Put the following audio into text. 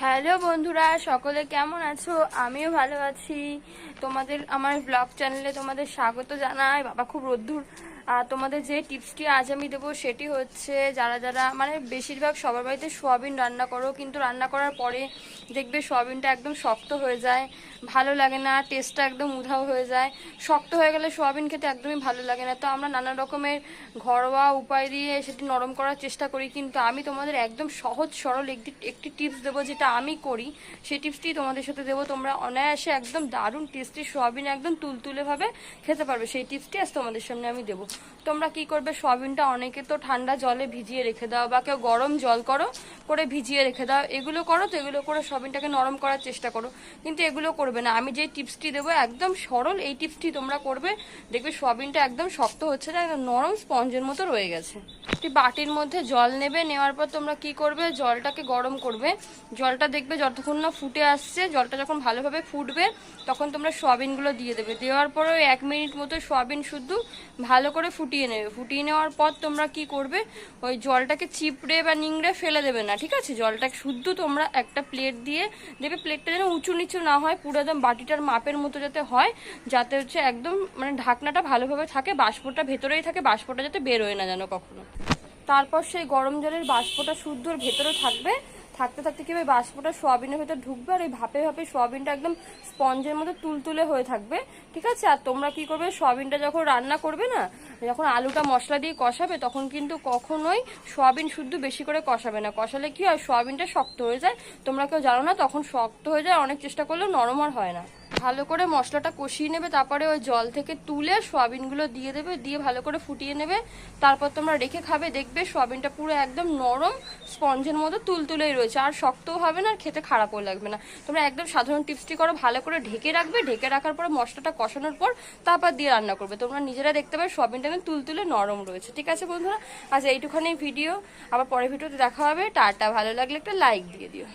Hello বন্ধুরা, সকলে কেমন আছো? আমিও ভালো আছি। তোমাদের আমার ব্লগ চ্যানেলে তোমাদের স্বাগত জানাই। বাবা খুব রোদ্দুর। আর তোমাদের যে টিপসটি আজ আমি দেবো সেটি হচ্ছে, যারা যারা মানে বেশিরভাগ সবার বাড়িতে সোয়াবিন রান্না করো, কিন্তু রান্না করার পরে দেখবে সোয়াবিনটা একদম শক্ত হয়ে যায়, ভালো লাগে না, টেস্টটা একদম উধাও হয়ে যায়। শক্ত হয়ে গেলে সোয়াবিন খেতে একদমই ভালো লাগে না। তো আমরা নানা রকমের ঘরোয়া উপায় দিয়ে সেটি নরম করার চেষ্টা করি, কিন্তু আমি তোমাদের একদম সহজ সরল একটি টিপস দেবো, যেটা আমি করি। সেই টিপসটি তোমাদের সাথে দেবো। তোমরা অনায়াসে একদম দারুণ টেস্টি সোয়াবিন একদম তুলতুলেভাবে খেতে পারবে। সেই টিপসটি আজ তোমাদের সামনে আমি দেবো। তোমরা কি করবে, সোয়াবিনটা অনেকে তো ঠান্ডা জলে ভিজিয়ে রেখে দাও, বা কেউ গরম জল করে ভিজিয়ে রেখে দাও। এগুলো করো তো, এগুলো করে সোয়াবিনটাকে নরম করার চেষ্টা করো, কিন্তু এগুলো করবে না। আমি যে টিপসটি দেবো একদম সরল, এই টিপসটি তোমরা করবে, দেখবে সোয়াবিনটা একদম শক্ত হচ্ছে না, একদম নরম স্পঞ্জের মতো রয়ে গেছে। একটি বাটির মধ্যে জল নেবে, নেওয়ার পর তোমরা কি করবে, জলটাকে গরম করবে। জলটা দেখবে যতক্ষণ না ফুটে আসছে, জলটা যখন ভালোভাবে ফুটবে তখন তোমরা সোয়াবিনগুলো দিয়ে দেবে। দেওয়ার পরে 1 মিনিট মতো সোয়াবিন শুদ্ধ ভালো করে ফুটিয়ে নেবে। ফুটিয়ে নেওয়ার পর তোমরা কি করবে, ওই জলটাকে চিপড়ে বা নিংড়ে ফেলে দেবে না, ঠিক আছে? জলটাকে শুদ্ধ তোমরা একটা প্লেট দিয়ে দেবে। প্লেটটা যেন উঁচু নিচু না হয়, পুরো একদম বাটিটার মাপের মতো যাতে হয়, যাতে হচ্ছে একদম মানে ঢাকনাটা ভালোভাবে থাকে, বাষ্পটা ভেতরেই থাকে, বাষ্পটা যাতে বেরোয় না যেন কখনো। তারপর সেই গরম জলের বাষ্পটা শুদ্ধর ভেতরে থাকবে। থাকতে থাকতে কি হবে, বাষ্পটা সোয়াবিনের ভেতর ঢুকবে, আর এই ভাপে ভাপে সোয়াবিনটা একদম স্পঞ্জের মতো তুলতুলে হয়ে থাকবে, ঠিক আছে? আর তোমরা কি করবে, সোয়াবিনটা যখন রান্না করবে না, যখন আলুটা মশলা দিয়ে কষাবে, তখন কিন্তু কখনোই সোয়াবিন শুদ্ধ বেশি করে কষাবে না। কষালে কি হয়, সোয়াবিনটা শক্ত হয়ে যায়। তোমরা কেউ জানো না, তখন শক্ত হয়ে যায়, অনেক চেষ্টা করলেও নরম আর হয় না। ভালো করে মশলাটা কষিয়ে নেবে, তারপরে ওই জল থেকে তুলে সোয়াবিনগুলো দিয়ে দেবে, দিয়ে ভালো করে ফুটিয়ে নেবে। তারপর তোমরা রেখে খাবে, দেখবে সোয়াবিনটা পুরো একদম নরম স্পঞ্জের মতো তুলতুলেই রয়েছে, আর শক্তও হবে না, আর খেতে খারাপও লাগবে না। তোমরা একদম সাধারণ টিপসটি করো, ভালো করে ঢেকে রাখবে। ঢেকে রাখার পরে মশলাটা কষানোর পর তারপর দিয়ে রান্না করবে। তোমরা নিজেরা দেখতে পাবে সোয়াবিনটা একদম তুলতুলে নরম রয়েছে, ঠিক আছে বন্ধুরা? আজ এইটুখানি ভিডিও, আবার পরের ভিডিওতে দেখা হবে। টাটা। ভালো লাগলে একটা লাইক দিয়ে দিও।